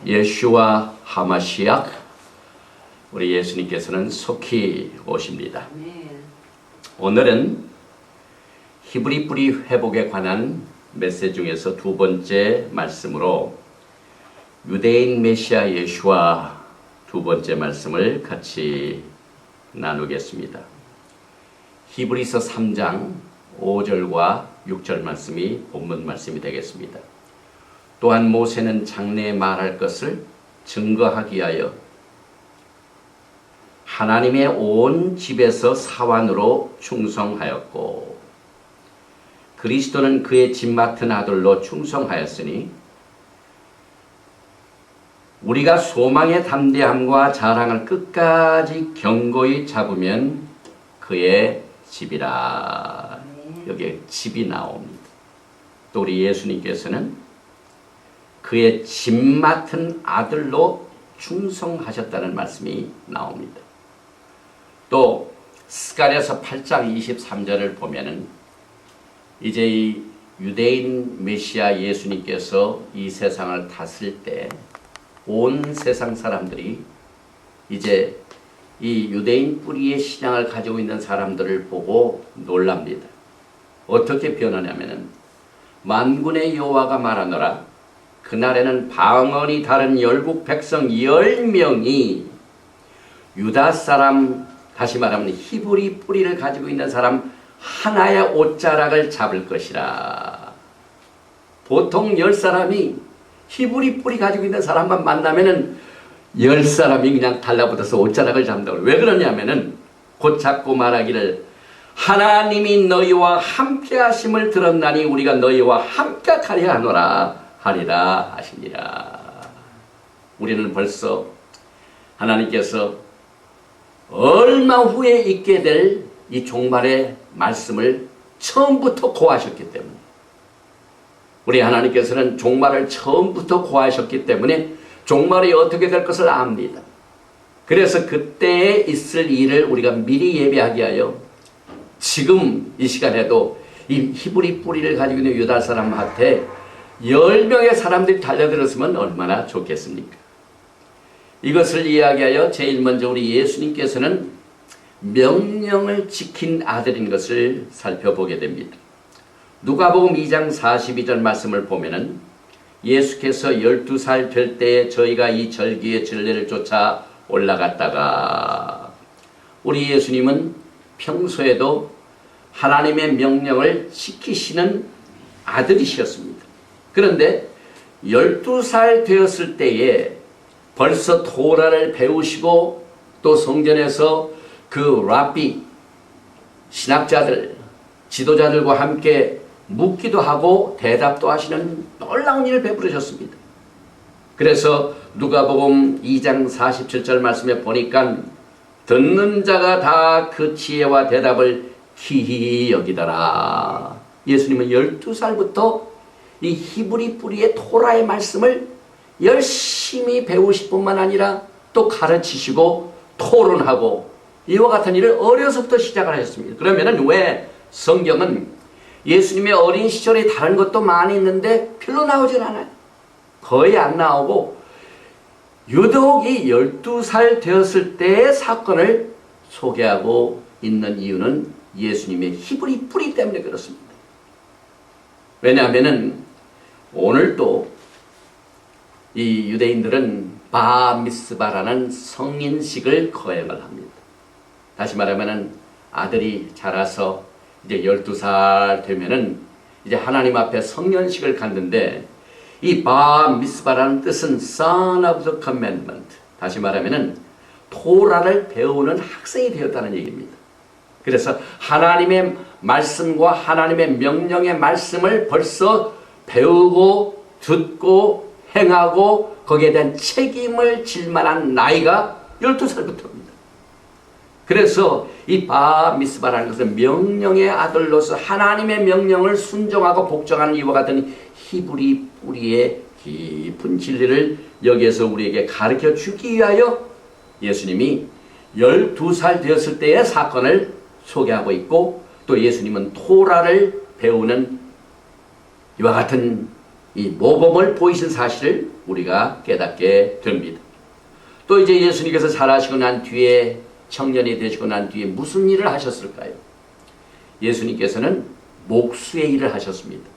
예슈와 하마시약, 우리 예수님께서는 속히 오십니다. 오늘은 히브리 뿌리 회복에 관한 메시지 중에서 두 번째 말씀으로 유대인 메시아 예슈와 두 번째 말씀을 같이 나누겠습니다. 히브리서 3장 5절과 6절 말씀이 본문 말씀이 되겠습니다. 또한 모세는 장래에 말할 것을 증거하기 위하여 하나님의 온 집에서 사환으로 충성하였고 그리스도는 그의 집 맡은 아들로 충성하였으니 우리가 소망의 담대함과 자랑을 끝까지 견고히 잡으면 그의 집이라. 여기에 집이 나옵니다. 또 우리 예수님께서는 그의 집 맡은 아들로 충성하셨다는 말씀이 나옵니다. 또 스가랴서 8장 23절을 보면은 이제 이 유대인 메시아 예수님께서 이 세상을 다스릴 때 온 세상 사람들이 이제 이 유대인 뿌리의 신앙을 가지고 있는 사람들을 보고 놀랍니다. 어떻게 변하냐면은 만군의 여호와가 말하노라 그날에는 방언이 다른 열국 백성 10명이 유다 사람, 다시 말하면 히브리 뿌리를 가지고 있는 사람 하나의 옷자락을 잡을 것이라. 보통 10사람이 히브리 뿌리 가지고 있는 사람만 만나면은 10사람이 그냥 달라붙어서 옷자락을 잡는다고. 왜 그러냐면은 곧 잡고 말하기를 하나님이 너희와 함께 하심을 들었나니 우리가 너희와 함께 하려 하노라 하리라 하시니라. 우리는 벌써 하나님께서 얼마 후에 있게 될 이 종말의 말씀을 처음부터 고하셨기 때문에 우리 하나님께서는 종말을 처음부터 고하셨기 때문에 종말이 어떻게 될 것을 압니다. 그래서 그때에 있을 일을 우리가 미리 예비하게 하여 지금 이 시간에도 이 히브리 뿌리를 가지고 있는 유다 사람한테 10명의 사람들이 달려들었으면 얼마나 좋겠습니까? 이것을 이야기하여 제일 먼저 우리 예수님께서는 명령을 지킨 아들인 것을 살펴보게 됩니다. 누가복음 2장 42절 말씀을 보면은 예수께서 12살 될 때에 저희가 이 절기의 진례를 쫓아 올라갔다가 우리 예수님은 평소에도 하나님의 명령을 지키시는 아들이셨습니다. 그런데 12살 되었을 때에 벌써 토라를 배우시고 또 성전에서 그 랍비, 신학자들, 지도자들과 함께 묻기도 하고 대답도 하시는 놀라운 일을 베풀으셨습니다. 그래서 누가복음 2장 47절 말씀에 보니까 듣는 자가 다 그 지혜와 대답을 기히 여기더라. 예수님은 12살부터 이 히브리 뿌리의 토라의 말씀을 열심히 배우실 뿐만 아니라 또 가르치시고 토론하고 이와 같은 일을 어려서부터 시작을 하셨습니다. 그러면은 왜 성경은 예수님의 어린 시절에 다른 것도 많이 있는데 별로 나오질 않아요. 거의 안 나오고 유독 이 12살 되었을 때의 사건을 소개하고 있는 이유는 예수님의 히브리 뿌리 때문에 그렇습니다. 왜냐하면은 오늘도 이 유대인들은 바미스바라는 성인식을 거행을 합니다. 다시 말하면은 아들이 자라서 이제 12살 되면은 이제 하나님 앞에 성년식을 갖는데 이 바미스바라는 뜻은 Son of the Commandment. 다시 말하면은 토라를 배우는 학생이 되었다는 얘기입니다. 그래서 하나님의 말씀과 하나님의 명령의 말씀을 벌써 배우고 듣고 행하고 거기에 대한 책임을 질 만한 나이가 12살부터입니다. 그래서 이 바미스바라는 것은 명령의 아들로서 하나님의 명령을 순종하고 복종하는 이와 같은 히브리 뿌리의 깊은 진리를 여기에서 우리에게 가르쳐 주기 위하여 예수님이 12살 되었을 때의 사건을 소개하고 있고 또 예수님은 토라를 배우는 이와 같은 이 모범을 보이신 사실을 우리가 깨닫게 됩니다. 또 이제 예수님께서 살아시고 난 뒤에, 청년이 되시고 난 뒤에 무슨 일을 하셨을까요? 예수님께서는 목수의 일을 하셨습니다.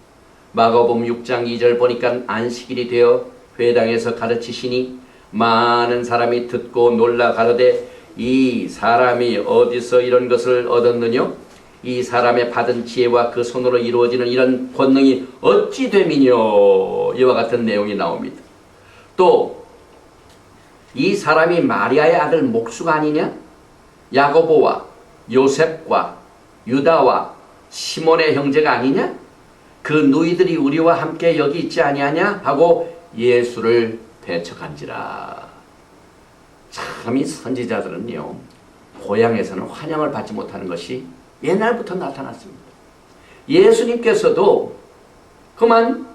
마가복음 6장 2절 보니까 안식일이 되어 회당에서 가르치시니 많은 사람이 듣고 놀라 가로되 이 사람이 어디서 이런 것을 얻었느냐? 이 사람의 받은 지혜와 그 손으로 이루어지는 이런 권능이 어찌 됨이뇨? 이와 같은 내용이 나옵니다. 또 이 사람이 마리아의 아들 목수가 아니냐? 야고보와 요셉과 유다와 시몬의 형제가 아니냐? 그 누이들이 우리와 함께 여기 있지 아니하냐? 하고 예수를 배척한지라. 참 이 선지자들은요, 고향에서는 환영을 받지 못하는 것이 옛날부터 나타났습니다. 예수님께서도 그만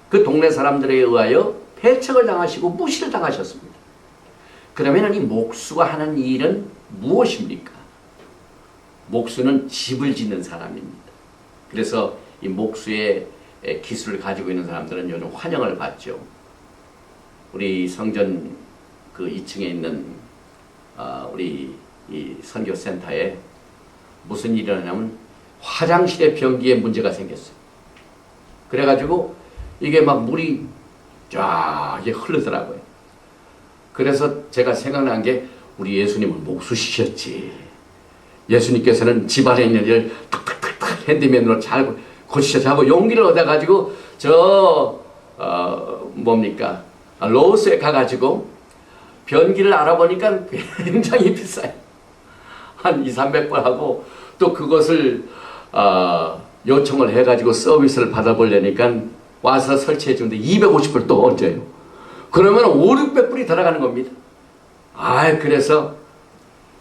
그 동네 사람들에 의하여 배척을 당하시고 무시를 당하셨습니다. 그러면 이 목수가 하는 일은 무엇입니까? 목수는 집을 짓는 사람입니다. 그래서 이 목수의 기술을 가지고 있는 사람들은 요즘 환영을 받죠. 우리 성전 그 2층에 있는 우리 이 선교센터에 무슨 일이 일어나냐면 화장실의 변기에 문제가 생겼어요. 그래가지고 이게 막 물이 쫙 흐르더라고요. 그래서 제가 생각난 게 우리 예수님은 목수시셨지. 예수님께서는 집안에 있는 일을 탁탁탁탁 핸디맨으로 잘 고치셔서 하고 용기를 얻어가지고 뭡니까? 로스에 가가지고 변기를 알아보니까 굉장히 비싸요. 한 200~300불 하고 또 그것을 요청을 해가지고 서비스를 받아보려니까 와서 설치해 주는데 250불 또 얹어요. 그러면 500~600불이 들어가는 겁니다. 그래서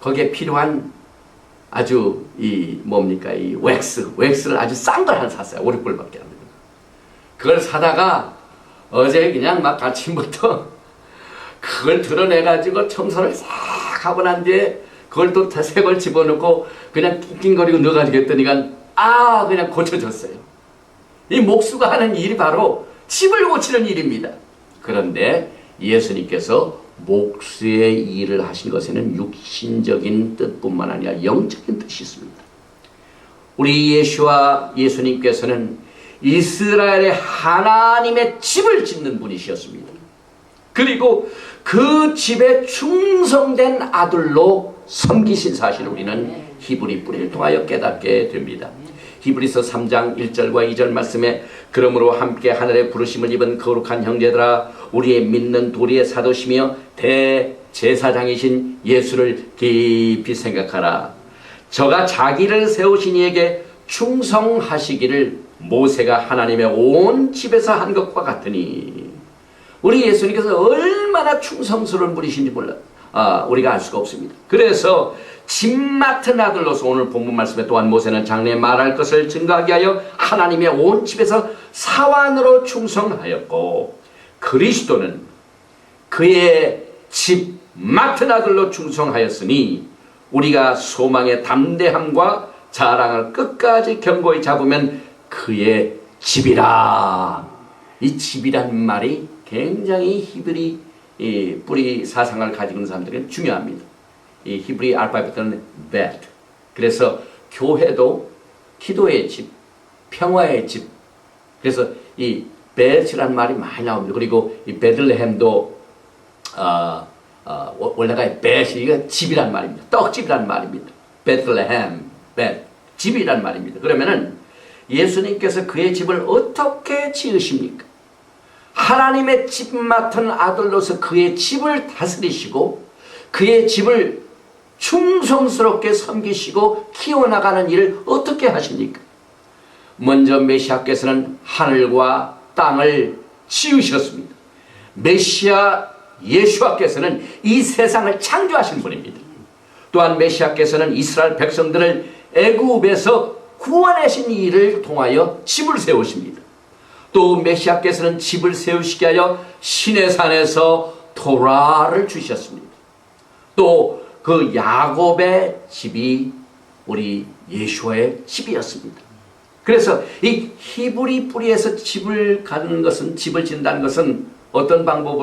거기에 필요한 아주 이 웩스를 아주 싼 걸 하나 샀어요. 5~6불밖에 안 됩니다. 그걸 사다가 어제 그냥 막 아침부터 그걸 드러내가지고 청소를 싹 하고 난 뒤에 그걸 또 새 걸 집어넣고 그냥 낑낑거리고 넣어가지고 했더니까 그냥 고쳐졌어요. 이 목수가 하는 일이 바로 집을 고치는 일입니다. 그런데 예수님께서 목수의 일을 하신 것에는 육신적인 뜻뿐만 아니라 영적인 뜻이 있습니다. 우리 예수님께서는 이스라엘의 하나님의 집을 짓는 분이셨습니다. 그리고 그 집에 충성된 아들로 섬기신 사실을 우리는 히브리 뿌리를 통하여 깨닫게 됩니다. 히브리서 3장 1절과 2절 말씀에 그러므로 함께 하늘의 부르심을 입은 거룩한 형제들아 우리의 믿는 도리의 사도시며 대제사장이신 예수를 깊이 생각하라. 저가 자기를 세우신 이에게 충성하시기를 모세가 하나님의 온 집에서 한 것과 같으니. 우리 예수님께서 얼마나 충성스러운 분이신지 우리가 알 수가 없습니다. 그래서 집 맡은 아들로서 오늘 본문 말씀에 또한 모세는 장래에 말할 것을 증거하게 하여 하나님의 온 집에서 사환으로 충성하였고 그리스도는 그의 집 맡은 아들로 충성하였으니 우리가 소망의 담대함과 자랑을 끝까지 견고히 잡으면 그의 집이라. 이 집이란 말이 굉장히 히브리 뿌리 사상을 가지고 있는 사람들은 중요합니다. 이 히브리 알파벳은 bet. 그래서 교회도 기도의 집, 평화의 집. 그래서 이 bet이라는 말이 많이 나옵니다. 그리고 이 베들레헴도 원래가 bet이 이거 집이란 말입니다. 떡집이란 말입니다. 베들레헴, bet, 집이란 말입니다. 그러면은 예수님께서 그의 집을 어떻게 지으십니까? 하나님의 집 맡은 아들로서 그의 집을 다스리시고 그의 집을 충성스럽게 섬기시고 키워나가는 일을 어떻게 하십니까? 먼저 메시아께서는 하늘과 땅을 지으셨습니다. 메시아 예수와께서는 이 세상을 창조하신 분입니다. 또한 메시아께서는 이스라엘 백성들을 애굽에서 구원하신 일을 통하여 집을 세우십니다. 또 메시아께서는 집을 세우시게 하여 시내산에서 토라를 주셨습니다. 또 그 야곱의 집이 우리 예수와의 집이었습니다. 그래서 이 히브리 뿌리에서 집을 짓는다는 것은 어떤 방법으로